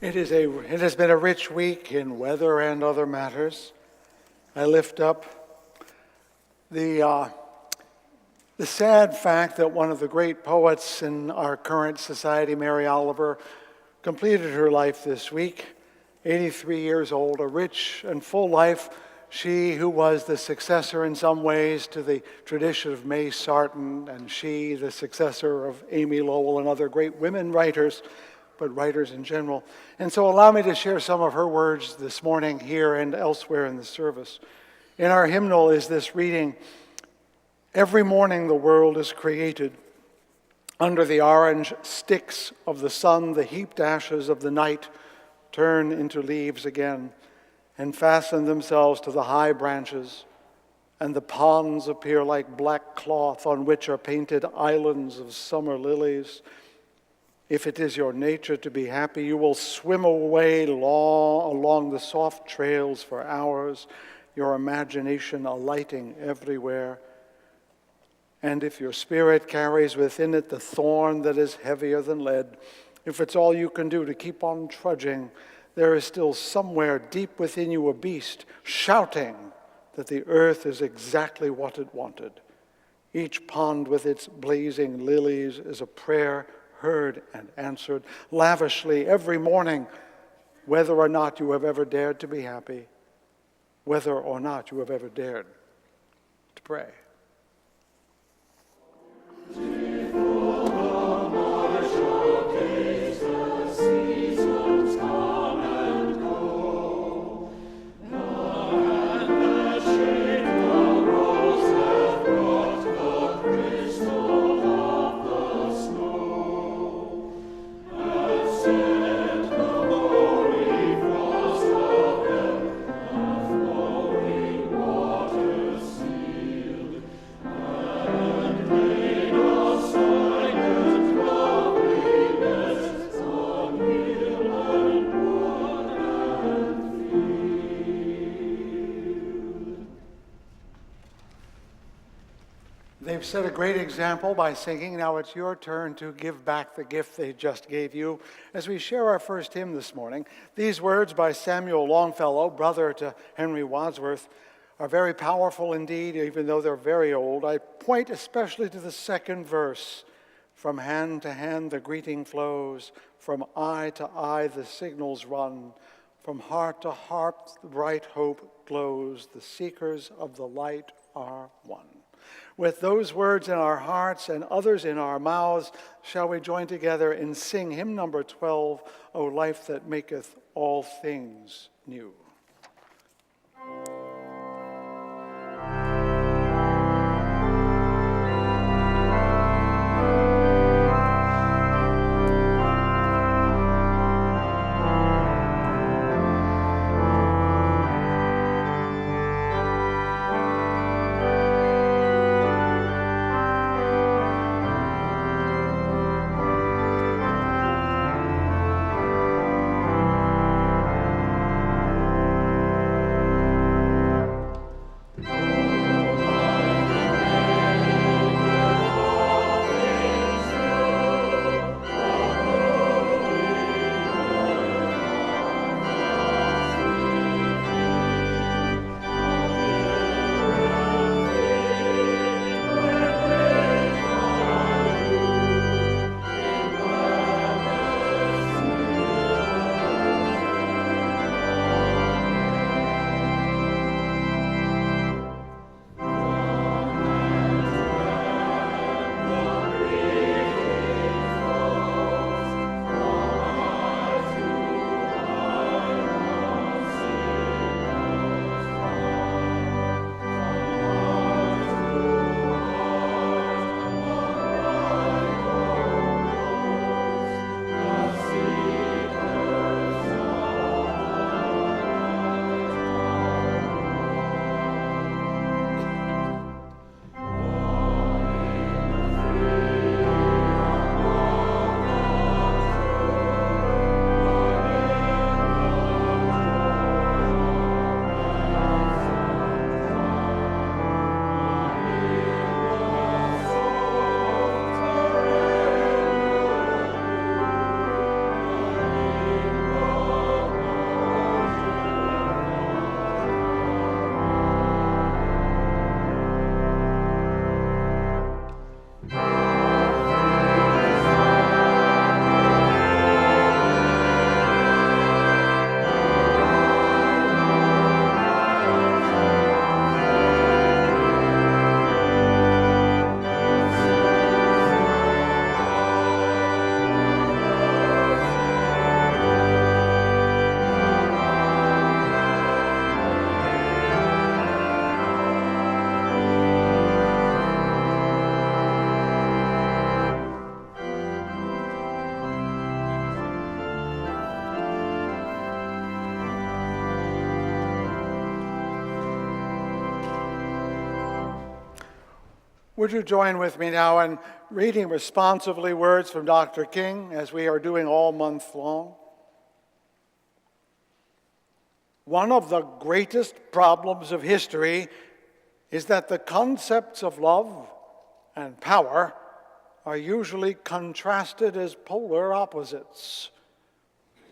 It has been a rich week in weather and other matters. I lift up the sad fact that one of the great poets in our current society, Mary Oliver, completed her life this week, 83 years old, a rich and full life. She who was the successor in some ways to the tradition of May Sarton, and she the successor of Amy Lowell and other great women writers, but writers in general. And so allow me to share some of her words this morning here and elsewhere in the service. In our hymnal is this reading: "Every morning the world is created. Under the orange sticks of the sun, the heaped ashes of the night turn into leaves again and fasten themselves to the high branches, and the ponds appear like black cloth on which are painted islands of summer lilies. If it is your nature to be happy, you will swim away along the soft trails for hours, your imagination alighting everywhere. And if your spirit carries within it the thorn that is heavier than lead, if it's all you can do to keep on trudging, there is still somewhere deep within you a beast shouting that the earth is exactly what it wanted. Each pond with its blazing lilies is a prayer heard and answered lavishly every morning, whether or not you have ever dared to be happy, whether or not you have ever dared to pray." They've set a great example by singing. Now it's your turn to give back the gift they just gave you. As we share our first hymn this morning, these words by Samuel Longfellow, brother to Henry Wadsworth, are very powerful indeed, even though they're very old. I point especially to the second verse. "From hand to hand the greeting flows, from eye to eye the signals run, from heart to heart the bright hope glows, the seekers of the light are one." With those words in our hearts and others in our mouths, shall we join together and sing hymn number 12, "O Life That Maketh All Things New." Would you join with me now in reading responsively words from Dr. King, as we are doing all month long? One of the greatest problems of history is that the concepts of love and power are usually contrasted as polar opposites.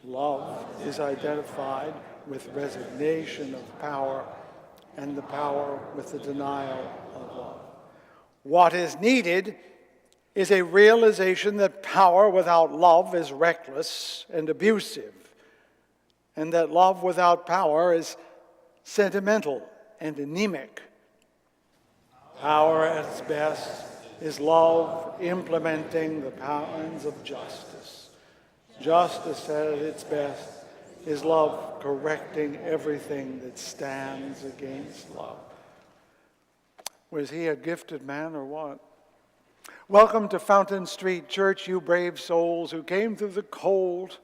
Love is identified with resignation of power, and the power with the denial of love. What is needed is a realization that power without love is reckless and abusive, and that love without power is sentimental and anemic. Power at its best is love implementing the plans of justice. Justice at its best is love correcting everything that stands against love. Was he a gifted man or what? Welcome to Fountain Street Church, you brave souls who came through the cold,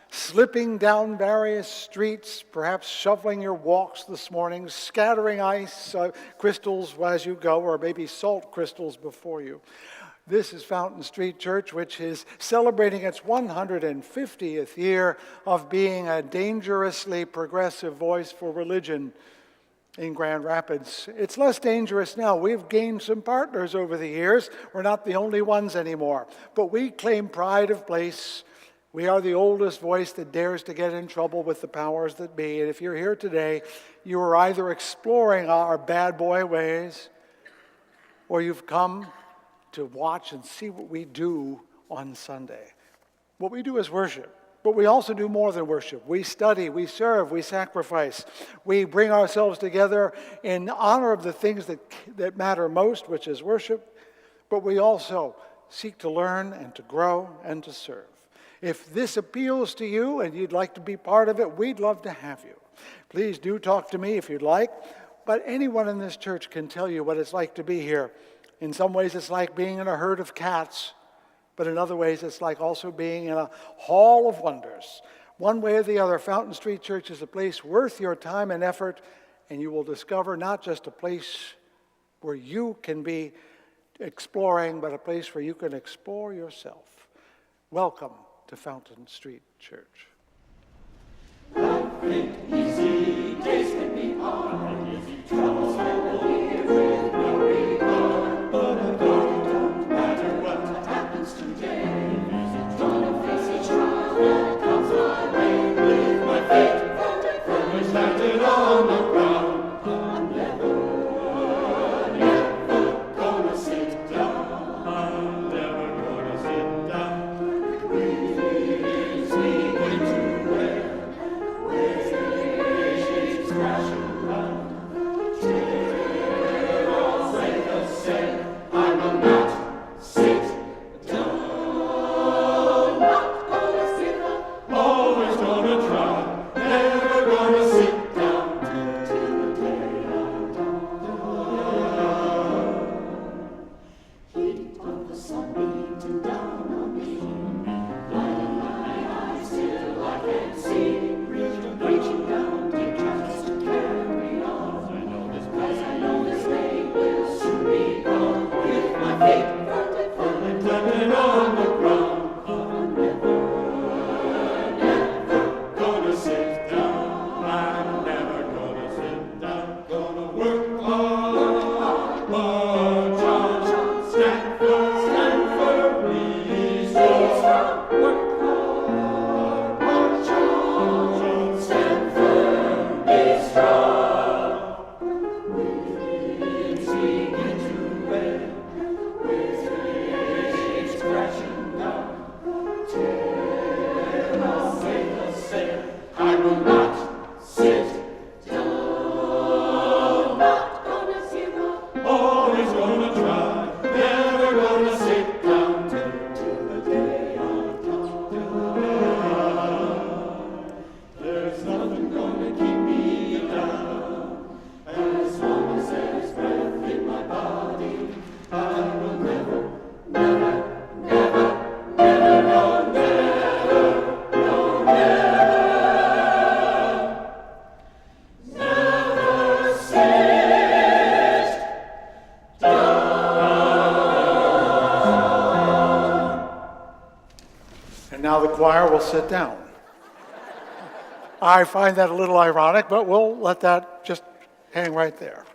slipping down various streets, perhaps shoveling your walks this morning, scattering ice crystals as you go, or maybe salt crystals before you. This is Fountain Street Church, which is celebrating its 150th year of being a dangerously progressive voice for religion in Grand Rapids. It's less dangerous now. We've gained some partners over the years. We're not the only ones anymore. But we claim pride of place. We are the oldest voice that dares to get in trouble with the powers that be. And if you're here today, you are either exploring our bad boy ways, or you've come to watch and see what we do on Sunday. What we do is worship, but we also do more than worship. We study, we serve, we sacrifice. We bring ourselves together in honor of the things that matter most, which is worship, but we also seek to learn and to grow and to serve. If this appeals to you and you'd like to be part of it, we'd love to have you. Please do talk to me if you'd like, but anyone in this church can tell you what it's like to be here. In some ways, it's like being in a herd of cats, but in other ways, it's like also being in a hall of wonders. One way or the other, Fountain Street Church is a place worth your time and effort, and you will discover not just a place where you can be exploring, but a place where you can explore yourself. Welcome to Fountain Street Church. Life ain't easy, days can be hard, troubles will be with no regard, but it don't matter what happens today. Gonna face each trial that comes my way, with my feet firmly planted on the ground. I'm never gonna sit down. I'm never gonna sit down. Breathe easy into air. And now the choir will sit down. I find that a little ironic, but we'll let that just hang right there.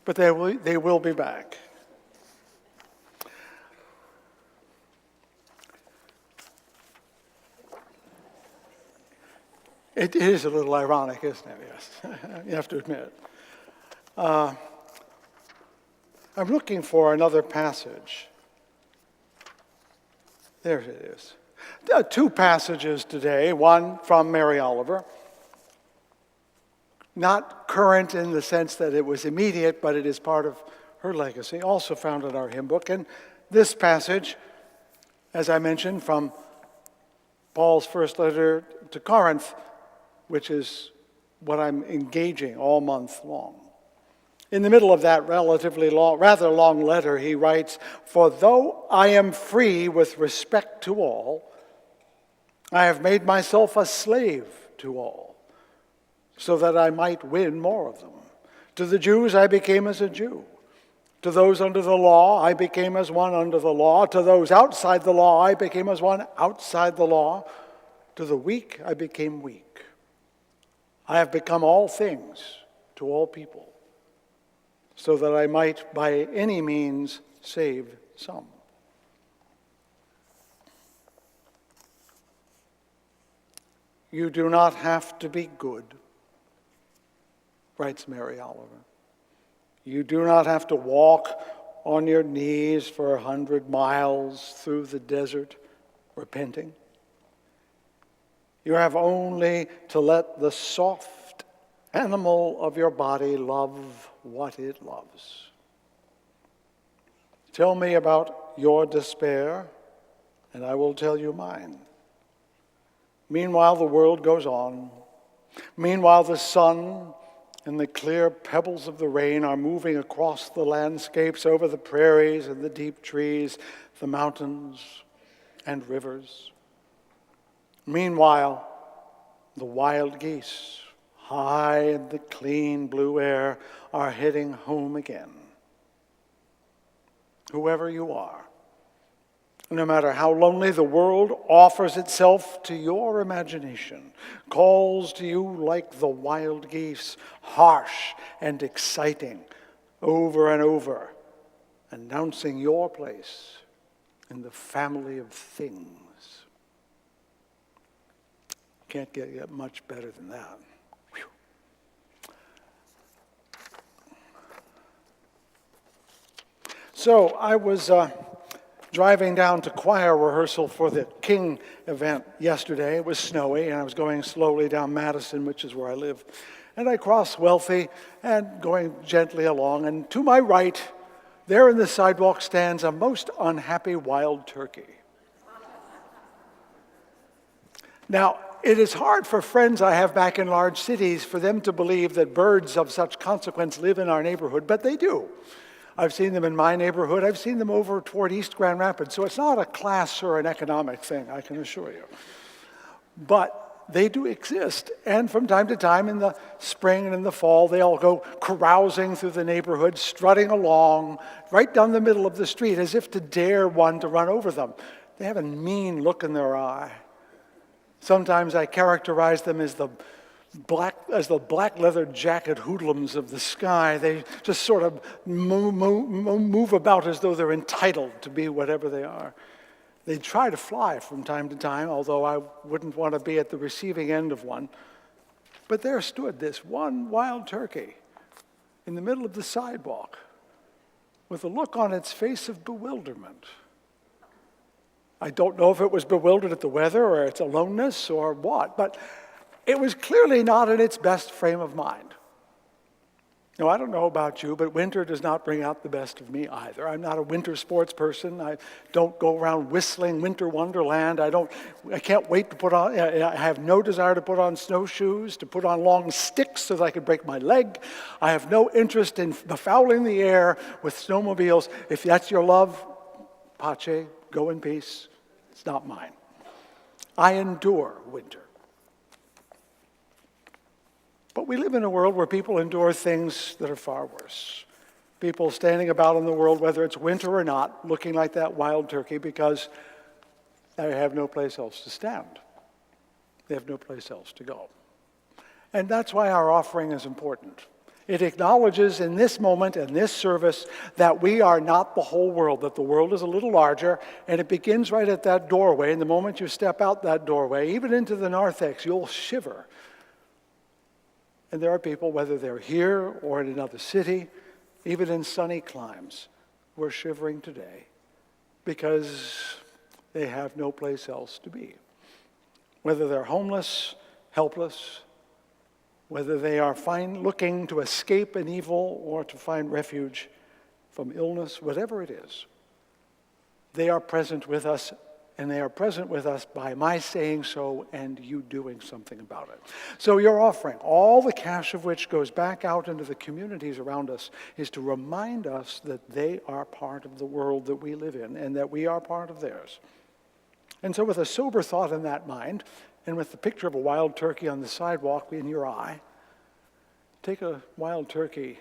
But they will be back. It is a little ironic, isn't it? Yes, you have to admit. I'm looking for another passage. There it is. Two passages today, one from Mary Oliver. Not current in the sense that it was immediate, but it is part of her legacy, also found in our hymn book. And this passage, as I mentioned, from Paul's first letter to Corinth, which is what I'm engaging all month long. In the middle of that rather long letter, he writes, "For though I am free with respect to all, I have made myself a slave to all, so that I might win more of them. To the Jews I became as a Jew. To those under the law I became as one under the law. To those outside the law I became as one outside the law. To the weak I became weak. I have become all things to all people, so that I might by any means save some." You do not have to be good, writes Mary Oliver. You do not have to walk on your knees for 100 miles through the desert repenting. You have only to let the soft animal of your body love what it loves. Tell me about your despair, and I will tell you mine. Meanwhile, the world goes on. Meanwhile, the sun and the clear pebbles of the rain are moving across the landscapes, over the prairies and the deep trees, the mountains and rivers. Meanwhile, the wild geese, high in the clean blue air, are heading home again. Whoever you are, no matter how lonely the world offers itself to your imagination, calls to you like the wild geese, harsh and exciting, over and over, announcing your place in the family of things. Can't get much better than that. Whew. So I was driving down to choir rehearsal for the King event yesterday. It was snowy, and I was going slowly down Madison, which is where I live. And I crossed Wealthy and going gently along, and to my right, there in the sidewalk stands a most unhappy wild turkey. Now, it is hard for friends I have back in large cities for them to believe that birds of such consequence live in our neighborhood, but they do. I've seen them in my neighborhood. I've seen them over toward East Grand Rapids. So it's not a class or an economic thing, I can assure you. But they do exist. And from time to time in the spring and in the fall, they all go carousing through the neighborhood, strutting along, right down the middle of the street, as if to dare one to run over them. They have a mean look in their eye. Sometimes I characterize them as the black leather jacket hoodlums of the sky. They just sort of move about as though they're entitled to be whatever they are. They try to fly from time to time, although I wouldn't want to be at the receiving end of one. But there stood this one wild turkey in the middle of the sidewalk with a look on its face of bewilderment. I don't know if it was bewildered at the weather or its aloneness or what, but it was clearly not in its best frame of mind. Now, I don't know about you, but winter does not bring out the best of me either. I'm not a winter sports person. I don't go around whistling Winter Wonderland. I can't wait to put on, I have no desire to put on snowshoes, to put on long sticks so that I could break my leg. I have no interest in befouling the air with snowmobiles. If that's your love, pace, go in peace. It's not mine. I endure winter. But we live in a world where people endure things that are far worse. People standing about in the world, whether it's winter or not, looking like that wild turkey because they have no place else to stand. They have no place else to go. And that's why our offering is important. It acknowledges in this moment, in this service, that we are not the whole world, that the world is a little larger, and it begins right at that doorway. And the moment you step out that doorway, even into the narthex, you'll shiver. And there are people, whether they're here or in another city, even in sunny climes, who are shivering today because they have no place else to be. Whether they're homeless, helpless, whether they are looking to escape an evil or to find refuge from illness, whatever it is, they are present with us, and they are present with us by my saying so and you doing something about it. So your offering, all the cash of which goes back out into the communities around us, is to remind us that they are part of the world that we live in and that we are part of theirs. And so with a sober thought in that mind, and with the picture of a wild turkey on the sidewalk in your eye, take a wild turkey,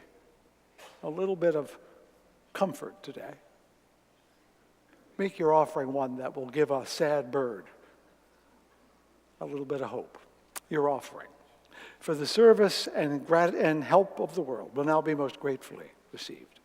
a little bit of comfort today. Make your offering one that will give a sad bird a little bit of hope. Your offering for the service and help of the world will now be most gratefully received.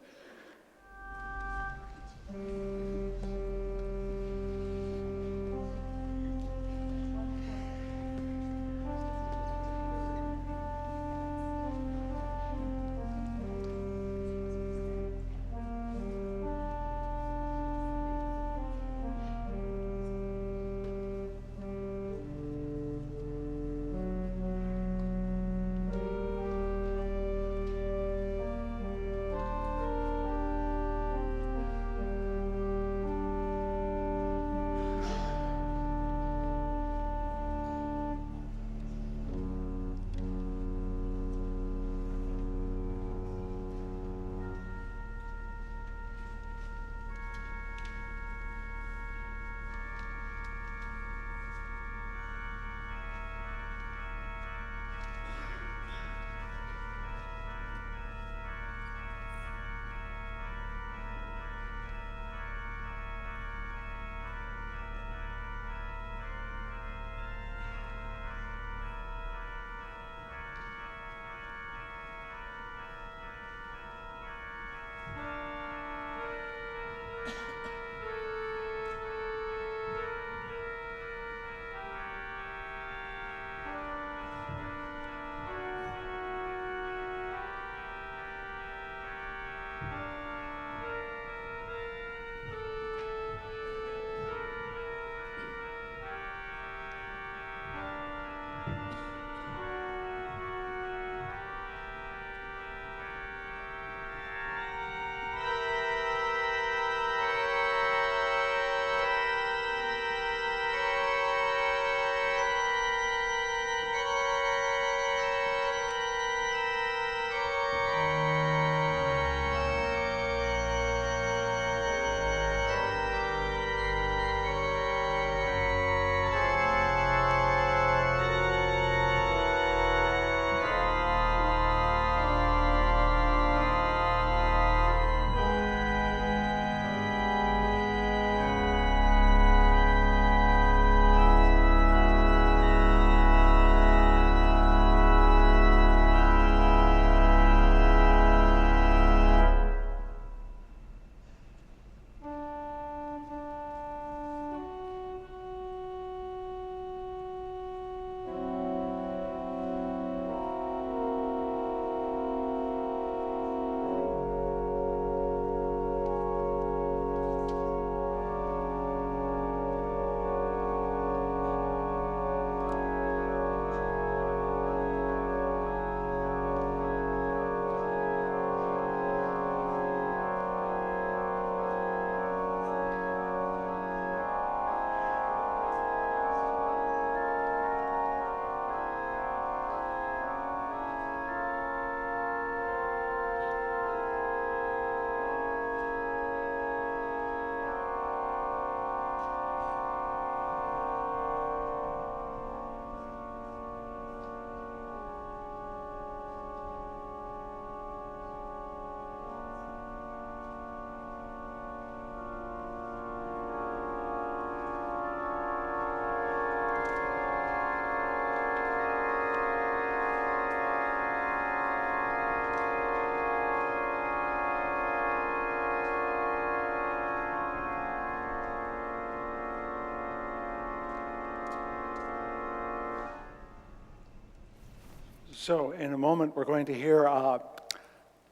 So in a moment, we're going to hear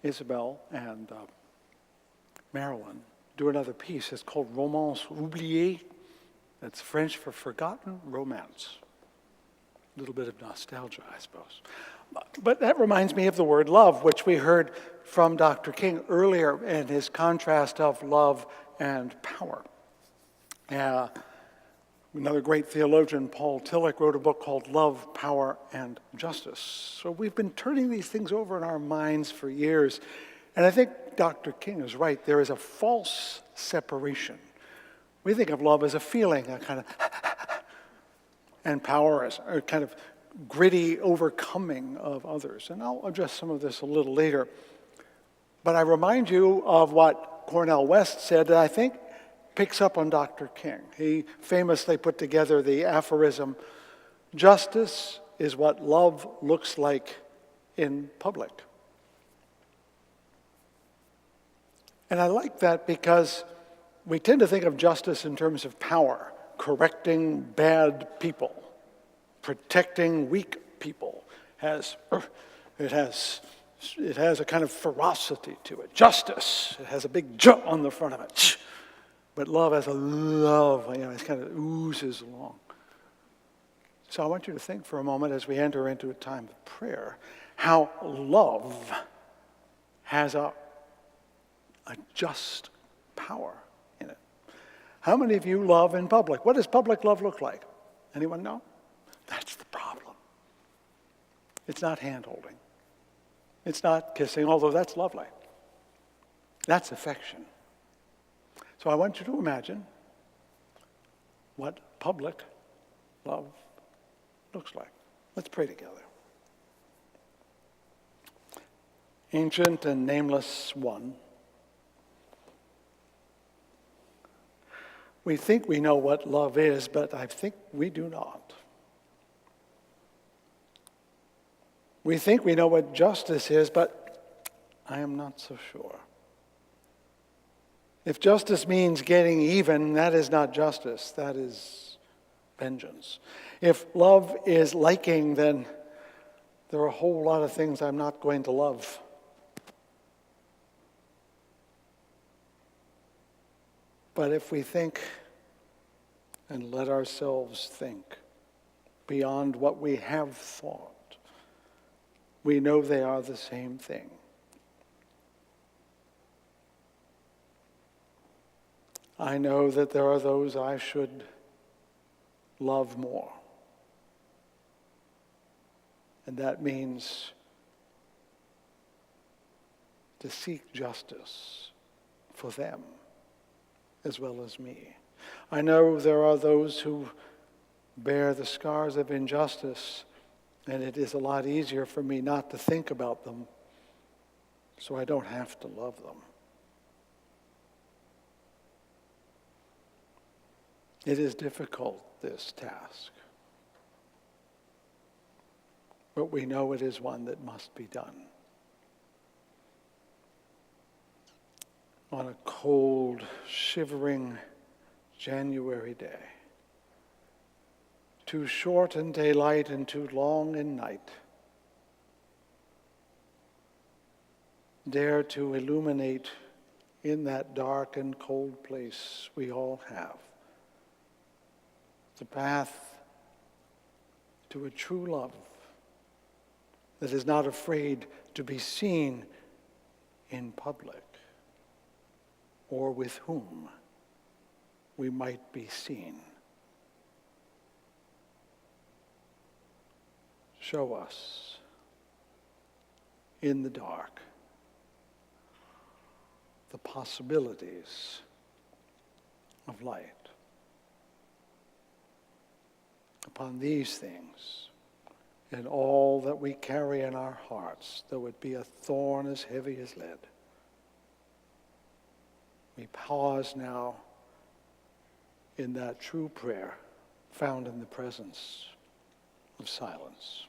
Isabel and Marilyn do another piece. It's called Romance Oubliée. That's French for forgotten romance. A little bit of nostalgia, I suppose. But that reminds me of the word love, which we heard from Dr. King earlier in his contrast of love and power. Another great theologian, Paul Tillich, wrote a book called Love, Power, and Justice. So we've been turning these things over in our minds for years. And I think Dr. King is right. There is a false separation. We think of love as a feeling, a kind of, and power as a kind of gritty overcoming of others. And I'll address some of this a little later. But I remind you of what Cornel West said that I think picks up on Dr. King. He famously put together the aphorism, justice is what love looks like in public. And I like that because we tend to think of justice in terms of power, correcting bad people, protecting weak people. It has a kind of ferocity to it. Justice, it has a big J on the front of it. But love has a love, it kind of oozes along. So I want you to think for a moment as we enter into a time of prayer, how love has a just power in it. How many of you love in public? What does public love look like? Anyone know? That's the problem. It's not hand-holding. It's not kissing, although that's lovely. That's affection. So I want you to imagine what public love looks like. Let's pray together. Ancient and nameless one, we think we know what love is, but I think we do not. We think we know what justice is, but I am not so sure. If justice means getting even, that is not justice, that is vengeance. If love is liking, then there are a whole lot of things I'm not going to love. But if we think and let ourselves think beyond what we have thought, we know they are the same thing. I know that there are those I should love more. And that means to seek justice for them as well as me. I know there are those who bear the scars of injustice, and it is a lot easier for me not to think about them, so I don't have to love them. It is difficult, this task, but we know it is one that must be done. On a cold, shivering January day, too short in daylight and too long in night, dare to illuminate in that dark and cold place we all have the path to a true love that is not afraid to be seen in public, or with whom we might be seen. Show us in the dark the possibilities of light. Upon these things, and all that we carry in our hearts, though it be a thorn as heavy as lead, we pause now in that true prayer found in the presence of silence.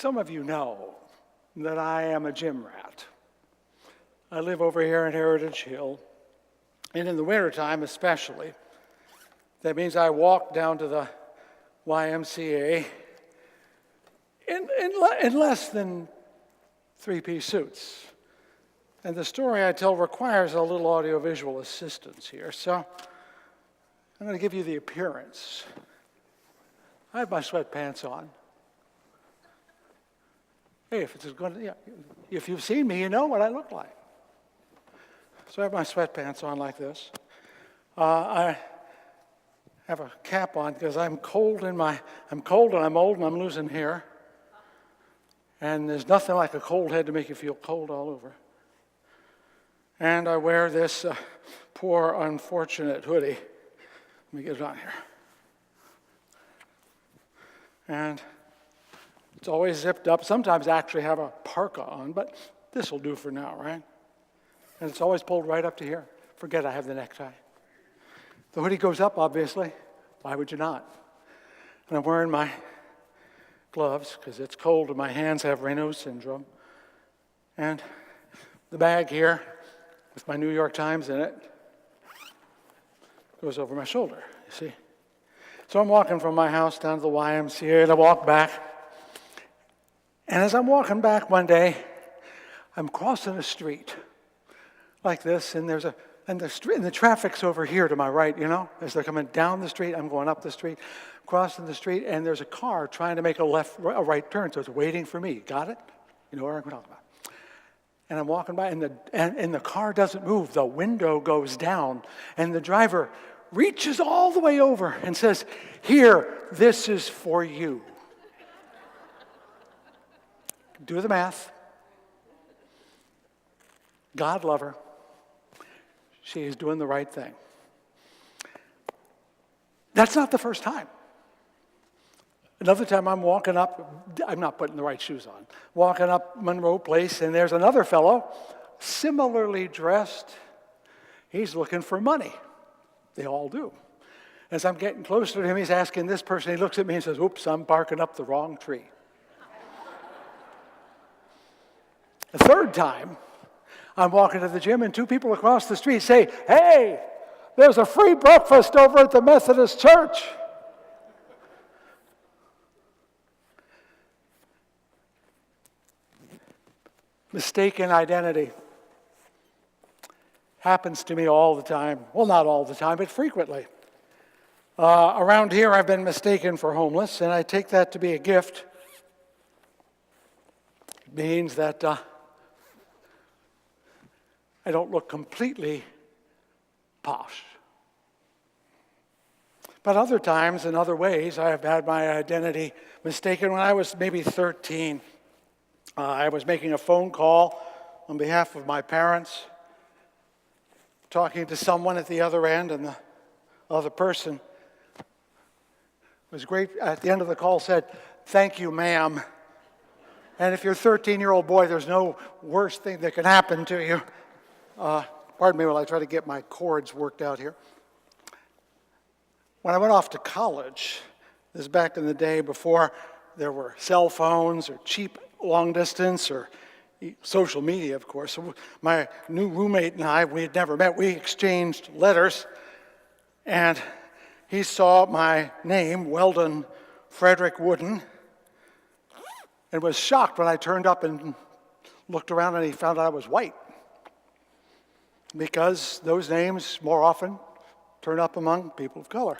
Some of you know that I am a gym rat. I live over here in Heritage Hill, and in the wintertime especially, that means I walk down to the YMCA in less than three-piece suits. And the story I tell requires a little audiovisual assistance here, so I'm going to give you the appearance. I have my sweatpants on. Hey, if you've seen me, you know what I look like. So I have my sweatpants on like this. I have a cap on because I'm cold and I'm old and I'm losing hair. And there's nothing like a cold head to make you feel cold all over. And I wear this poor, unfortunate hoodie. Let me get it on here. And it's always zipped up. Sometimes I actually have a parka on, but this will do for now, right? And it's always pulled right up to here. Forget I have the necktie. The hoodie goes up, obviously. Why would you not? And I'm wearing my gloves because it's cold and my hands have Raynaud syndrome. And the bag here with my New York Times in it goes over my shoulder, you see. So I'm walking from my house down to the YMCA and I walk back. And as I'm walking back one day, I'm crossing a street like this, and the traffic's over here to my right, you know? As they're coming down the street, I'm going up the street, crossing the street, and there's a car trying to make a right turn, so it's waiting for me. Got it? You know what I'm talking about. And I'm walking by, and the car doesn't move. The window goes down, and the driver reaches all the way over and says, "Here, this is for you." Do the math. God love her. She is doing the right thing. That's not the first time. Another time I'm walking up, I'm not putting the right shoes on, walking up Monroe Place, and there's another fellow, similarly dressed. He's looking for money. They all do. As I'm getting closer to him, he's asking this person, he looks at me and says, "Oops, I'm barking up the wrong tree." The third time, I'm walking to the gym, and two people across the street say, "Hey, there's a free breakfast over at the Methodist Church." Mistaken identity happens to me all the time. Well, not all the time, but frequently. Around here, I've been mistaken for homeless, and I take that to be a gift. It means that I don't look completely posh. But other times, in other ways, I have had my identity mistaken. When I was maybe 13, I was making a phone call on behalf of my parents, talking to someone at the other end, and the other person was great. At the end of the call said, "Thank you, ma'am." And if you're a 13-year-old boy, there's no worse thing that can happen to you. Pardon me while I try to get my chords worked out here. When I went off to college, this is back in the day before there were cell phones or cheap long distance or social media, of course. So my new roommate and I, we had never met. We exchanged letters, and he saw my name, Weldon Frederick Wooden, and was shocked when I turned up and looked around and he found out I was white. Because those names more often turn up among people of color.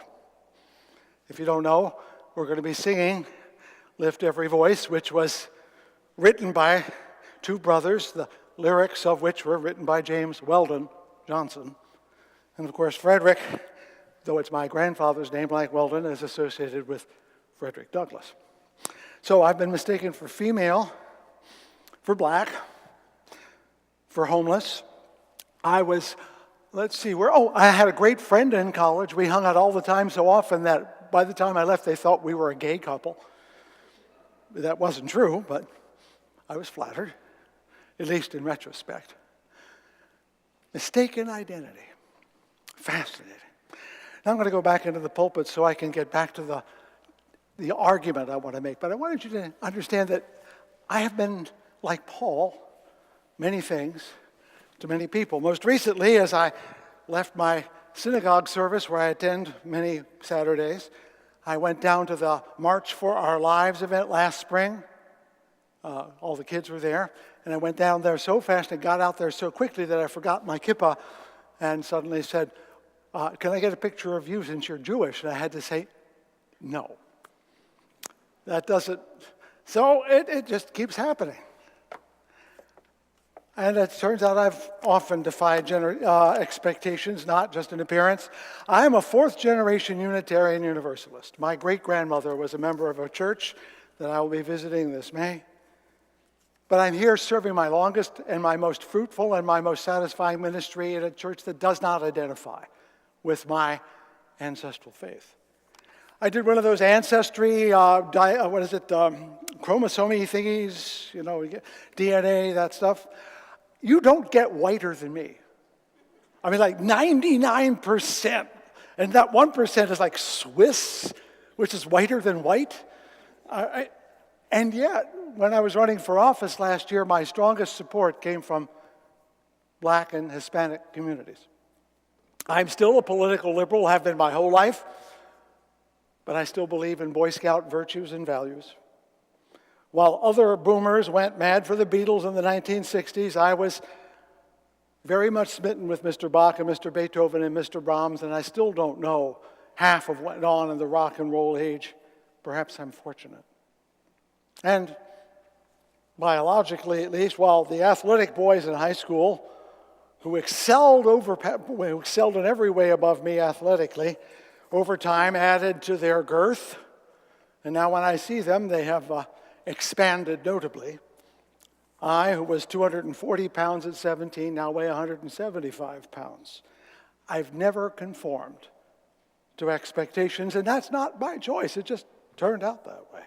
If you don't know, we're going to be singing Lift Every Voice, which was written by two brothers, the lyrics of which were written by James Weldon Johnson. And of course, Frederick, though it's my grandfather's name, like Weldon, is associated with Frederick Douglass. So I've been mistaken for female, for black, for homeless. I had a great friend in college. We hung out all the time so often that by the time I left, they thought we were a gay couple. That wasn't true, but I was flattered, at least in retrospect. Mistaken identity. Fascinating. Now I'm going to go back into the pulpit so I can get back to the argument I want to make. But I wanted you to understand that I have been, like Paul, many things to many people. Most recently, as I left my synagogue service where I attend many Saturdays, I went down to the March for Our Lives event last spring. All the kids were there, and I went down there so fast and got out there so quickly that I forgot my kippah and suddenly said, can I get a picture of you since you're Jewish? And I had to say, no. That doesn't, so it just keeps happening. And it turns out I've often defied expectations, not just in appearance. I am a fourth-generation Unitarian Universalist. My great-grandmother was a member of a church that I will be visiting this May. But I'm here serving my longest and my most fruitful and my most satisfying ministry in a church that does not identify with my ancestral faith. I did one of those ancestry, chromosome thingies, DNA, that stuff. You don't get whiter than me. I mean, like 99%. And that 1% is like Swiss, which is whiter than white. And yet, when I was running for office last year, my strongest support came from Black and Hispanic communities. I'm still a political liberal, have been my whole life, but I still believe in Boy Scout virtues and values. While other boomers went mad for the Beatles in the 1960s, I was very much smitten with Mr. Bach and Mr. Beethoven and Mr. Brahms, and I still don't know half of what went on in the rock and roll age. Perhaps I'm fortunate. And biologically, at least, while the athletic boys in high school who excelled in every way above me athletically, over time added to their girth, and now when I see them, they have expanded notably. I, who was 240 pounds at 17, now weigh 175 pounds. I've never conformed to expectations, and that's not by choice. It just turned out that way.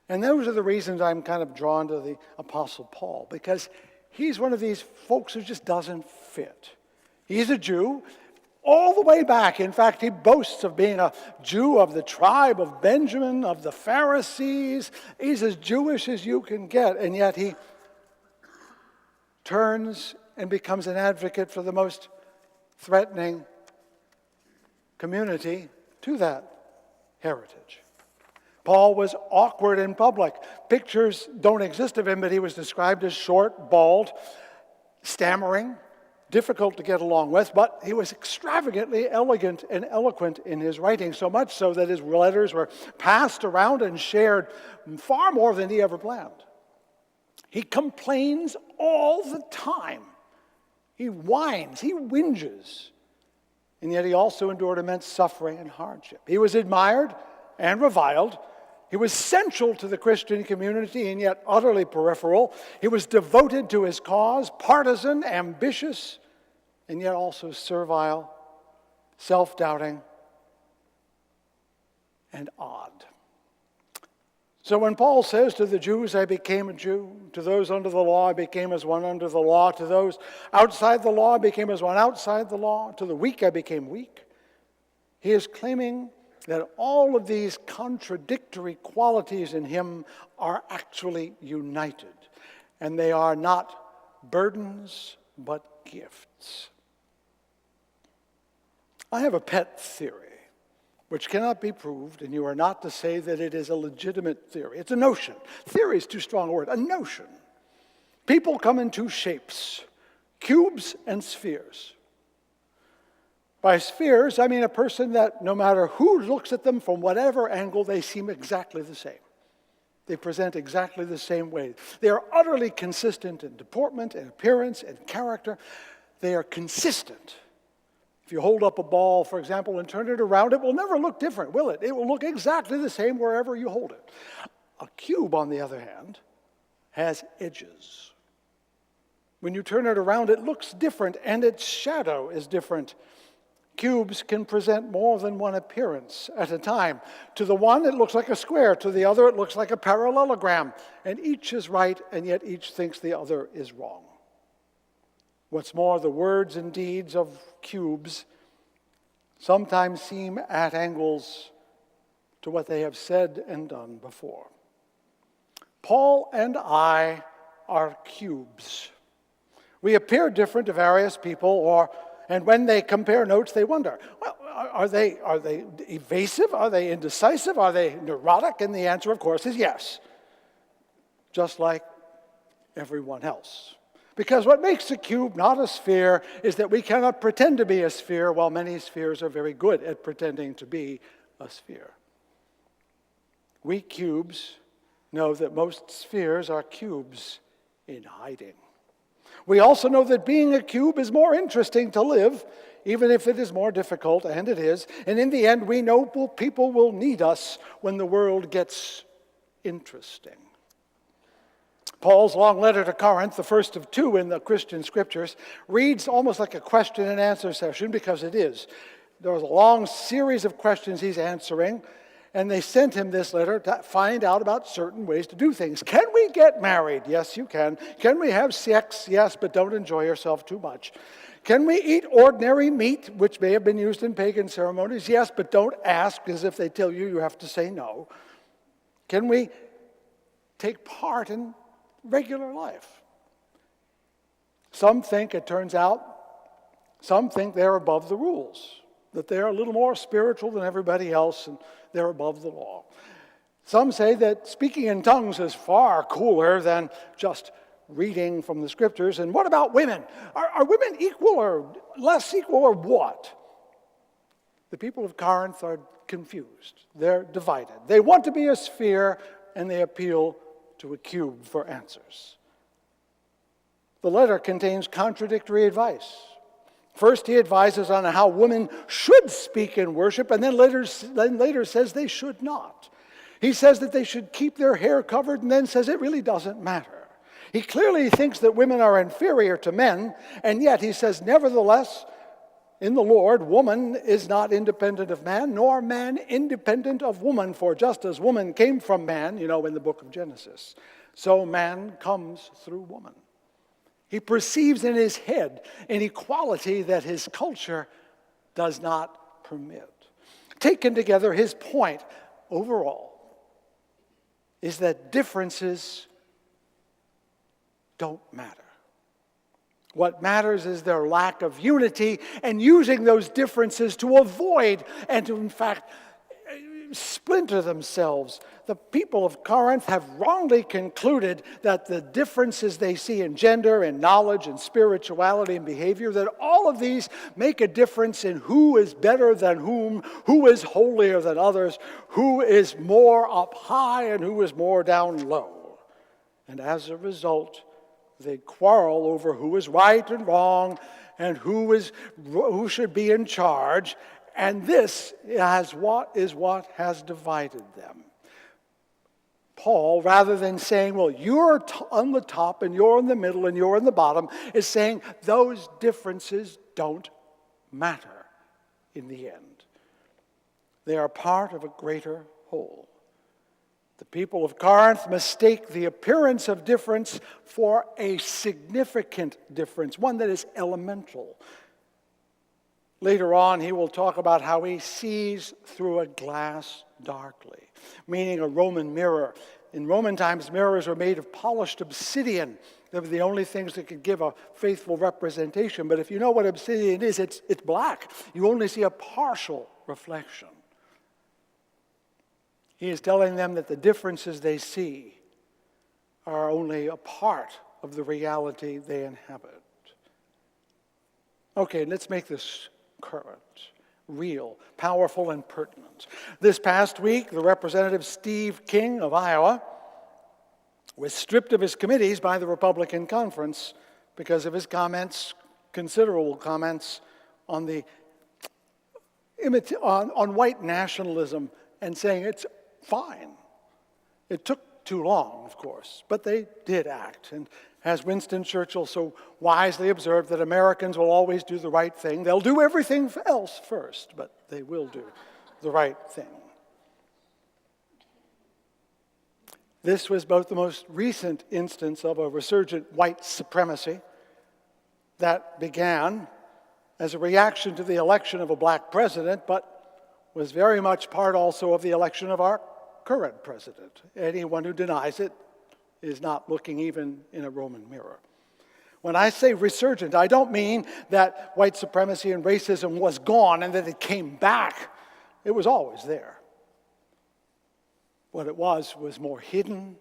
And those are the reasons I'm kind of drawn to the Apostle Paul, because he's one of these folks who just doesn't fit. He's a Jew all the way back. In fact, he boasts of being a Jew of the tribe of Benjamin, of the Pharisees. He's as Jewish as you can get, and yet he turns and becomes an advocate for the most threatening community to that heritage. Paul was awkward in public. Pictures don't exist of him, but he was described as short, bald, stammering, difficult to get along with, but he was extravagantly elegant and eloquent in his writing, so much so that his letters were passed around and shared far more than he ever planned. He complains all the time. He whines, he whinges, and yet he also endured immense suffering and hardship. He was admired and reviled. He was central to the Christian community and yet utterly peripheral. He was devoted to his cause, partisan, ambitious, and yet also servile, self-doubting, and odd. So when Paul says to the Jews, I became a Jew, to those under the law, I became as one under the law, to those outside the law, I became as one outside the law, to the weak, I became weak, he is claiming that all of these contradictory qualities in him are actually united, and they are not burdens, but gifts. I have a pet theory, which cannot be proved, and you are not to say that it is a legitimate theory. It's a notion. Theory is too strong a word. A notion. People come in two shapes, cubes and spheres. By spheres, I mean a person that no matter who looks at them from whatever angle, they seem exactly the same. They present exactly the same way. They are utterly consistent in deportment and appearance and character. They are consistent. If you hold up a ball, for example, and turn it around, it will never look different, will it? It will look exactly the same wherever you hold it. A cube, on the other hand, has edges. When you turn it around, it looks different, and its shadow is different. Cubes can present more than one appearance at a time. To the one, it looks like a square. To the other, it looks like a parallelogram. And each is right, and yet each thinks the other is wrong. What's more, the words and deeds of cubes sometimes seem at angles to what they have said and done before. Paul and I are cubes. We appear different to various people, and when they compare notes, they wonder, well, are they evasive? Are they indecisive? Are they neurotic? And the answer, of course, is yes, just like everyone else. Because what makes a cube not a sphere is that we cannot pretend to be a sphere, while many spheres are very good at pretending to be a sphere. We cubes know that most spheres are cubes in hiding. We also know that being a cube is more interesting to live, even if it is more difficult, and it is. And in the end, we know people will need us when the world gets interesting. Paul's long letter to Corinth, the first of two in the Christian scriptures, reads almost like a question and answer session, because it is. There's a long series of questions he's answering, and they sent him this letter to find out about certain ways to do things. Can we get married? Yes, you can. Can we have sex? Yes, but don't enjoy yourself too much. Can we eat ordinary meat, which may have been used in pagan ceremonies? Yes, but don't ask, because if they tell you, you have to say no. Can we take part in regular life? Some think, it turns out, some think they're above the rules, that they're a little more spiritual than everybody else and they're above the law. Some say that speaking in tongues is far cooler than just reading from the scriptures. And what about women? Are women equal or less equal or what? The people of Corinth are confused. They're divided. They want to be a sphere, and they appeal to a cube for answers. The letter contains contradictory advice. First, he advises on how women should speak in worship, and then later says they should not. He says that they should keep their hair covered, and then says it really doesn't matter. He clearly thinks that women are inferior to men, and yet he says, nevertheless, in the Lord, woman is not independent of man, nor man independent of woman, for just as woman came from man, in the book of Genesis, so man comes through woman. He perceives in his head an equality that his culture does not permit. Taken together, his point overall is that differences don't matter. What matters is their lack of unity and using those differences to avoid and to, in fact, splinter themselves. The people of Corinth have wrongly concluded that the differences they see in gender and knowledge and spirituality and behavior, that all of these make a difference in who is better than whom, who is holier than others, who is more up high and who is more down low. And as a result, they quarrel over who is right and wrong and who should be in charge. And this is what has divided them. Paul, rather than saying, well, you're on the top and you're in the middle and you're in the bottom, is saying those differences don't matter in the end. They are part of a greater whole. The people of Corinth mistake the appearance of difference for a significant difference, one that is elemental. Later on, he will talk about how he sees through a glass darkly, meaning a Roman mirror. In Roman times, mirrors were made of polished obsidian. They were the only things that could give a faithful representation. But if you know what obsidian is, it's black. You only see a partial reflection. He is telling them that the differences they see are only a part of the reality they inhabit. Okay, let's make this current, real, powerful, and pertinent. This past week, the Representative Steve King of Iowa was stripped of his committees by the Republican conference because of his comments, considerable comments, on white nationalism and saying it's fine. It took too long, of course, but they did act. And as Winston Churchill so wisely observed, that Americans will always do the right thing. They'll do everything else first, but they will do the right thing. This was both the most recent instance of a resurgent white supremacy that began as a reaction to the election of a black president, but was very much part also of the election of our current president. Anyone who denies it is not looking even in a Roman mirror. When I say resurgent, I don't mean that white supremacy and racism was gone and that it came back. It was always there. What it was more hidden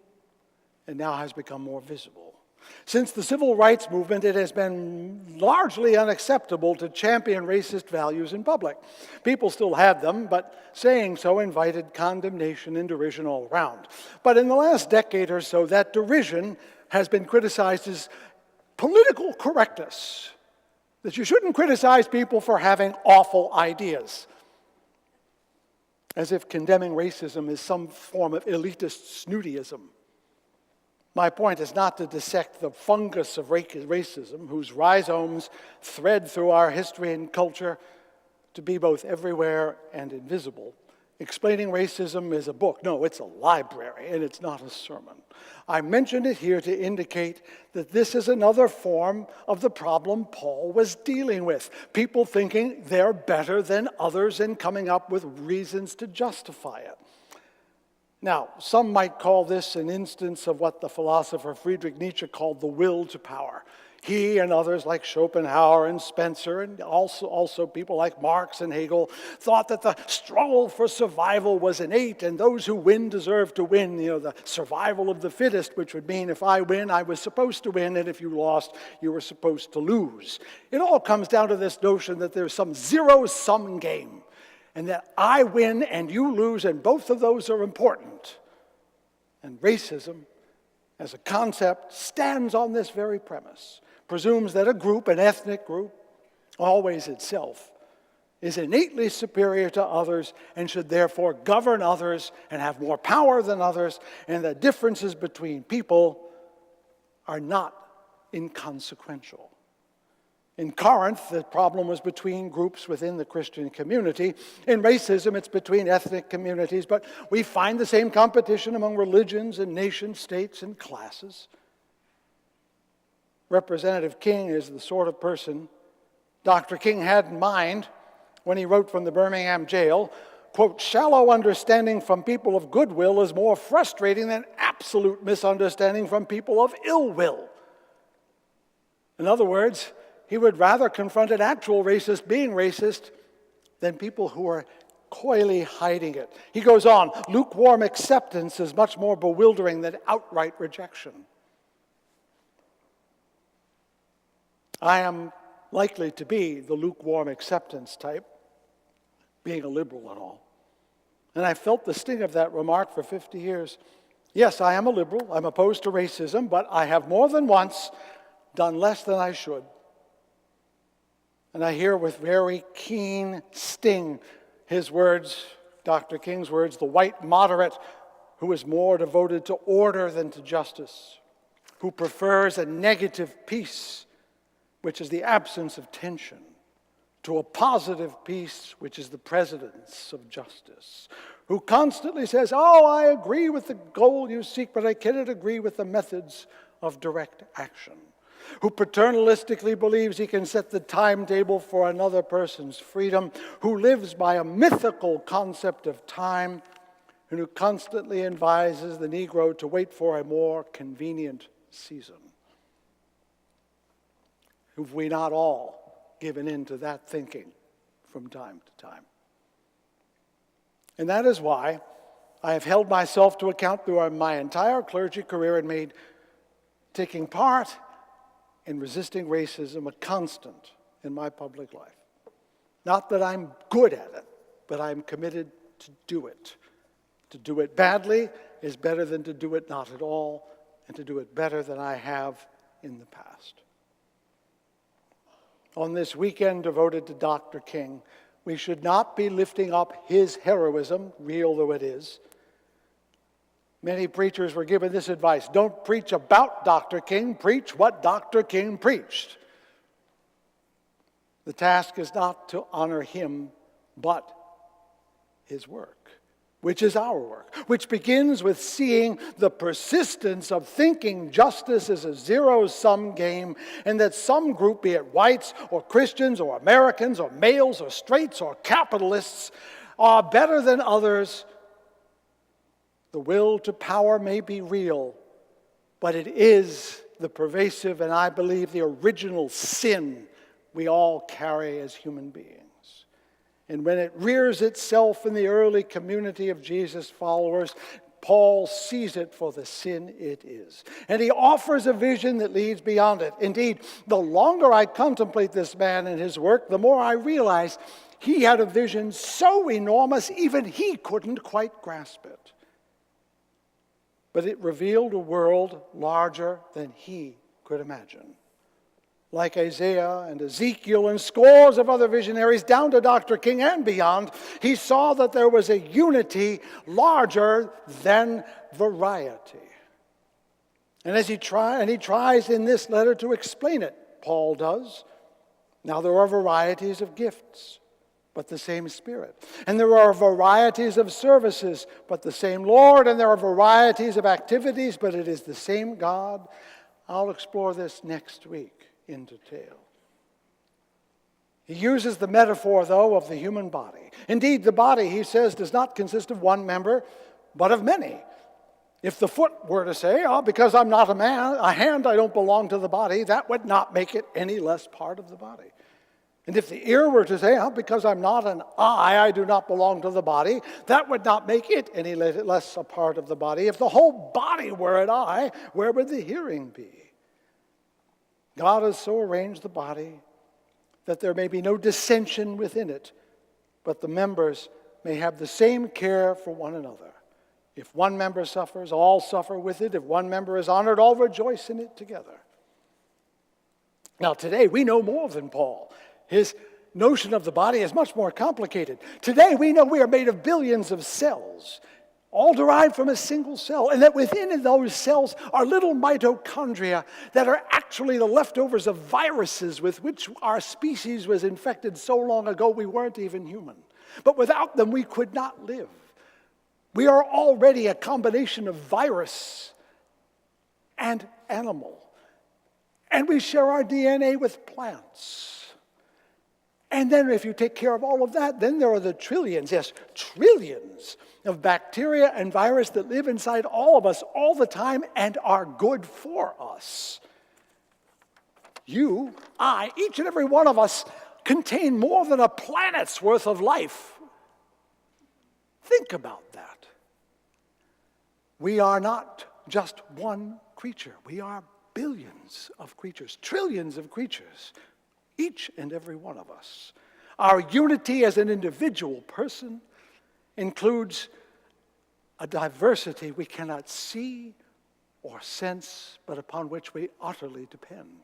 and now has become more visible. Since the civil rights movement, it has been largely unacceptable to champion racist values in public. People still had them, but saying so invited condemnation and derision all around. But in the last decade or so, that derision has been criticized as political correctness, that you shouldn't criticize people for having awful ideas, as if condemning racism is some form of elitist snootyism. My point is not to dissect the fungus of racism, whose rhizomes thread through our history and culture to be both everywhere and invisible. Explaining Racism is a book. No, it's a library, and it's not a sermon. I mentioned it here to indicate that this is another form of the problem Paul was dealing with. People thinking they're better than others and coming up with reasons to justify it. Now, some might call this an instance of what the philosopher Friedrich Nietzsche called the will to power. He and others like Schopenhauer and Spencer, and also people like Marx and Hegel, thought that the struggle for survival was innate, and those who win deserve to win. The survival of the fittest, which would mean if I win, I was supposed to win, and if you lost, you were supposed to lose. It all comes down to this notion that there's some zero-sum game, and that I win and you lose, and both of those are important. And racism, as a concept, stands on this very premise, presumes that a group, an ethnic group, always itself, is innately superior to others and should therefore govern others and have more power than others, and that differences between people are not inconsequential. In Corinth, the problem was between groups within the Christian community. In racism, it's between ethnic communities, but we find the same competition among religions and nation states and classes. Representative King is the sort of person Dr. King had in mind when he wrote from the Birmingham jail, quote, "Shallow understanding from people of goodwill is more frustrating than absolute misunderstanding from people of ill will." In other words, he would rather confront an actual racist being racist than people who are coyly hiding it. He goes on, "Lukewarm acceptance is much more bewildering than outright rejection." I am likely to be the lukewarm acceptance type, being a liberal and all. And I felt the sting of that remark for 50 years. Yes, I am a liberal. I'm opposed to racism, but I have more than once done less than I should. And I hear with very keen sting his words, Dr. King's words, the white moderate who is more devoted to order than to justice, who prefers a negative peace, which is the absence of tension, to a positive peace, which is the presence of justice, who constantly says, "Oh, I agree with the goal you seek, but I cannot agree with the methods of direct action," who paternalistically believes he can set the timetable for another person's freedom, who lives by a mythical concept of time, and who constantly advises the Negro to wait for a more convenient season. Have we not all given in to that thinking from time to time? And that is why I have held myself to account through my entire clergy career and made taking part in resisting racism a constant in my public life. Not that I'm good at it, but I'm committed to do it. To do it badly is better than to do it not at all, and to do it better than I have in the past. On this weekend devoted to Dr. King, we should not be lifting up his heroism, real though it is. Many preachers were given this advice: don't preach about Dr. King, preach what Dr. King preached. The task is not to honor him, but his work, which is our work, which begins with seeing the persistence of thinking justice is a zero-sum game, and that some group, be it whites or Christians or Americans or males or straights or capitalists, are better than others. The will to power may be real, but it is the pervasive and I believe the original sin we all carry as human beings. And when it rears itself in the early community of Jesus' followers, Paul sees it for the sin it is. And he offers a vision that leads beyond it. Indeed, the longer I contemplate this man and his work, the more I realize he had a vision so enormous even he couldn't quite grasp it. But it revealed a world larger than he could imagine. Like Isaiah and Ezekiel and scores of other visionaries, down to Dr. King and beyond, he saw that there was a unity larger than variety. And he tries in this letter to explain it. Paul does. Now there are varieties of gifts, but the same Spirit. And there are varieties of services, but the same Lord. And there are varieties of activities, but it is the same God. I'll explore this next week in detail. He uses the metaphor, though, of the human body. Indeed, the body, he says, does not consist of one member, but of many. If the foot were to say, because I'm not a hand, I don't belong to the body, that would not make it any less part of the body. And if the ear were to say, because I'm not an eye, I do not belong to the body, that would not make it any less a part of the body. If the whole body were an eye, where would the hearing be? God has so arranged the body that there may be no dissension within it, but the members may have the same care for one another. If one member suffers, all suffer with it. If one member is honored, all rejoice in it together. Now today, we know more than Paul. His notion of the body is much more complicated. Today, we know we are made of billions of cells, all derived from a single cell, and that within those cells are little mitochondria that are actually the leftovers of viruses with which our species was infected so long ago we weren't even human. But without them, we could not live. We are already a combination of virus and animal. And we share our DNA with plants. And then if you take care of all of that, then there are the trillions of bacteria and virus that live inside all of us all the time and are good for us. You, I, each and every one of us contain more than a planet's worth of life. Think about that. We are not just one creature. We are billions of creatures, trillions of creatures, each and every one of us. Our unity as an individual person includes a diversity we cannot see or sense, but upon which we utterly depend.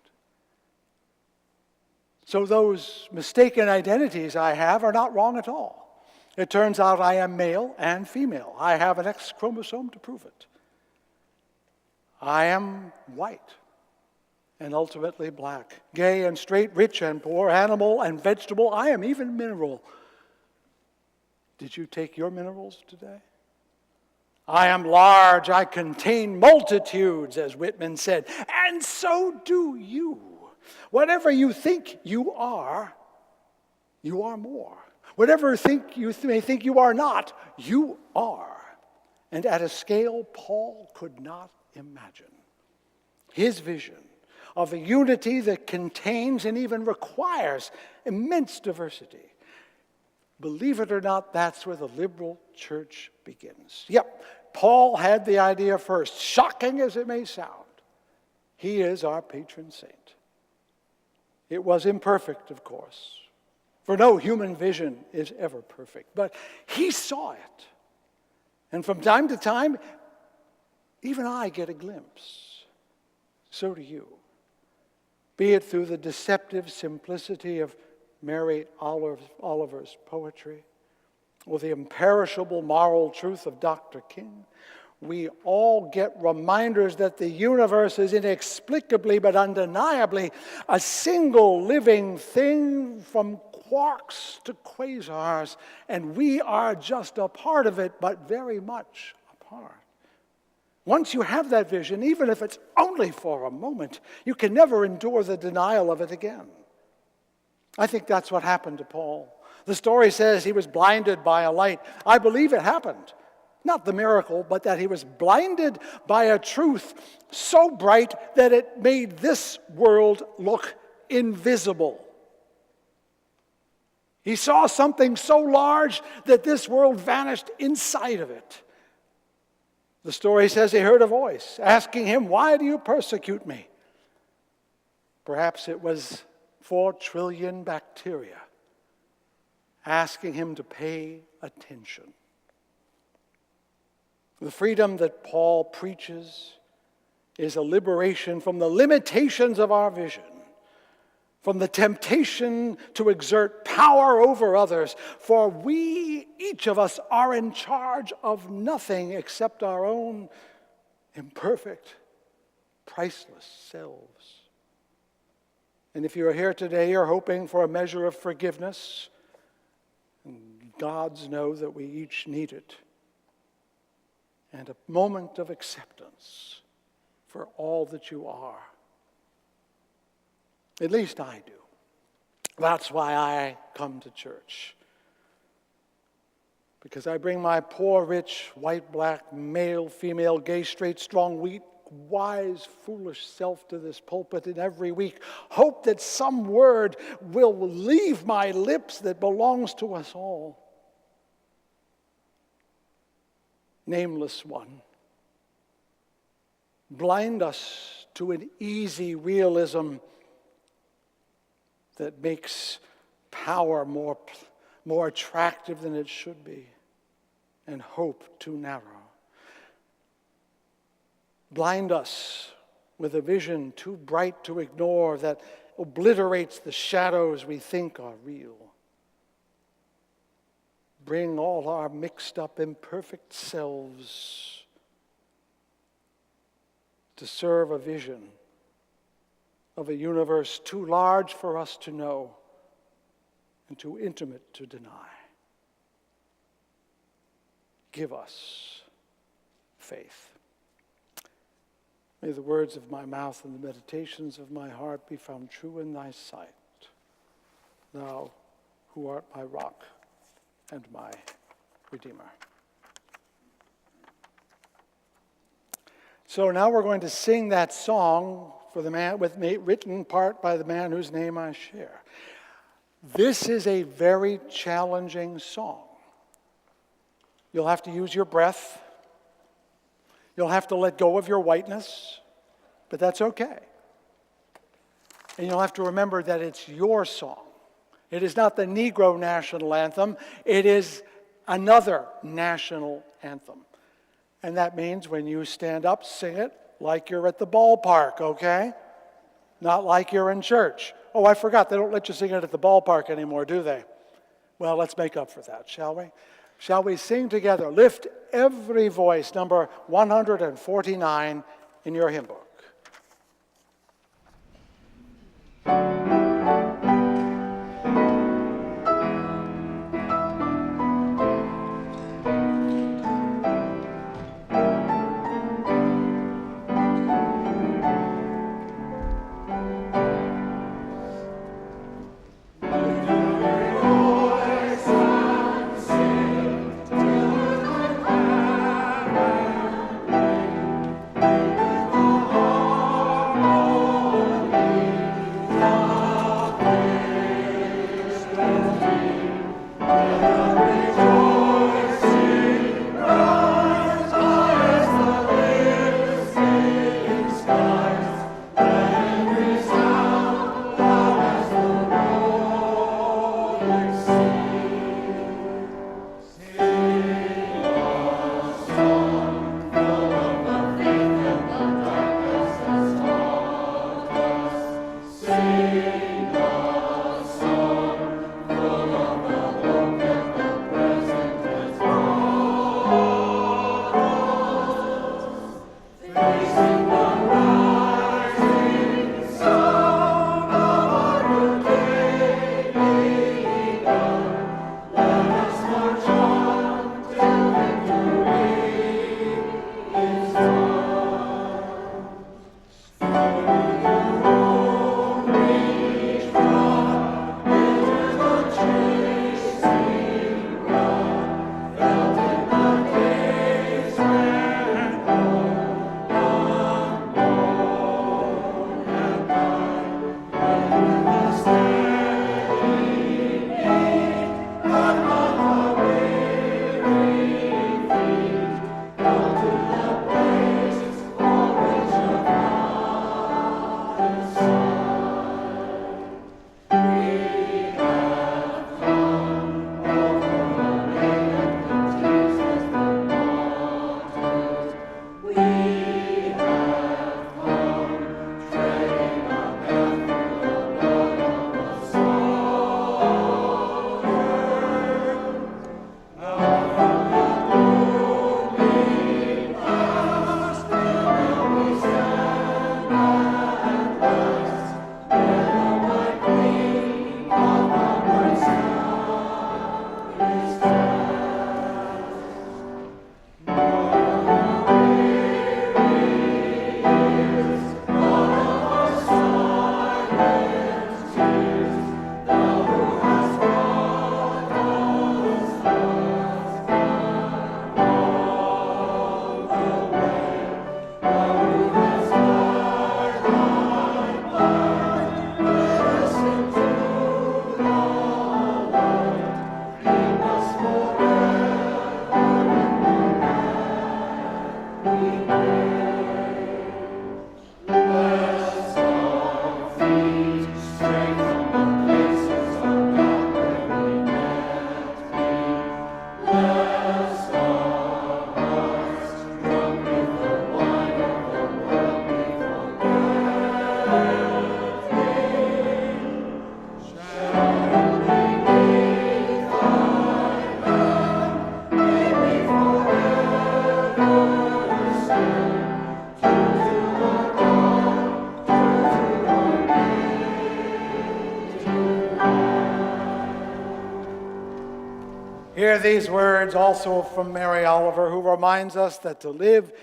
So those mistaken identities I have are not wrong at all. It turns out I am male and female. I have an X chromosome to prove it. I am white and ultimately black, gay and straight, rich and poor, animal and vegetable. I am even mineral. Did you take your minerals today? I am large. I contain multitudes, as Whitman said, and so do you. Whatever you think you are more. Whatever you may think you are not, you are. And at a scale Paul could not imagine. His vision of a unity that contains and even requires immense diversity. Believe it or not, that's where the liberal church begins. Yep, Paul had the idea first, shocking as it may sound. He is our patron saint. It was imperfect, of course, for no human vision is ever perfect, but he saw it. And from time to time, even I get a glimpse. So do you. Be it through the deceptive simplicity of Mary Oliver's poetry, or the imperishable moral truth of Dr. King, we all get reminders that the universe is inexplicably but undeniably a single living thing from quarks to quasars, and we are just a part of it, but very much a part. Once you have that vision, even if it's only for a moment, you can never endure the denial of it again. I think that's what happened to Paul. The story says he was blinded by a light. I believe it happened. Not the miracle, but that he was blinded by a truth so bright that it made this world look invisible. He saw something so large that this world vanished inside of it. The story says he heard a voice asking him, "Why do you persecute me?" Perhaps it was 4 trillion bacteria asking him to pay attention. The freedom that Paul preaches is a liberation from the limitations of our vision, from the temptation to exert power over others, for we, each of us, are in charge of nothing except our own imperfect, priceless selves. And if you're here today, you're hoping for a measure of forgiveness, and gods know that we each need it, and a moment of acceptance for all that you are. At least I do. That's why I come to church. Because I bring my poor, rich, white, black, male, female, gay, straight, strong, weak, wise, foolish self to this pulpit, and every week hope that some word will leave my lips that belongs to us all. Nameless one, blind us to an easy realism that makes power more attractive than it should be, and hope too narrow. Blind us with a vision too bright to ignore that obliterates the shadows we think are real. Bring all our mixed up, imperfect selves to serve a vision of a universe too large for us to know and too intimate to deny. Give us faith. May the words of my mouth and the meditations of my heart be found true in thy sight, thou who art my rock and my Redeemer. So now we're going to sing that song for the man written part by the man whose name I share. This is a very challenging song. You'll have to use your breath. You'll have to let go of your whiteness, but that's okay. And you'll have to remember that it's your song. It is not the Negro national anthem. It is another national anthem. And that means when you stand up, sing it like you're at the ballpark, okay? Not like you're in church. Oh, I forgot, they don't let you sing it at the ballpark anymore, do they? Well, let's make up for that, shall we? Shall we sing together? Lift every voice, number 149 in your hymn book. Oh Hear these words also from Mary Oliver, who reminds us that to live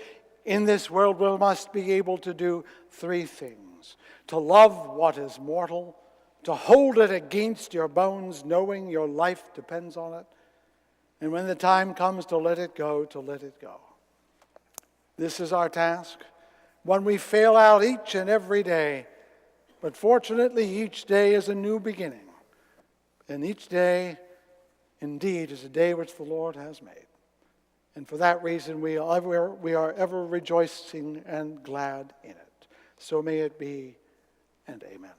in this world we must be able to do three things: to love what is mortal, to hold it against your bones, knowing your life depends on it, and when the time comes to let it go, to let it go. This is our task, one we fail out each and every day, but fortunately each day is a new beginning, and each day indeed is a day which the Lord has made. And for that reason we are ever rejoicing and glad in it. So may it be, and amen.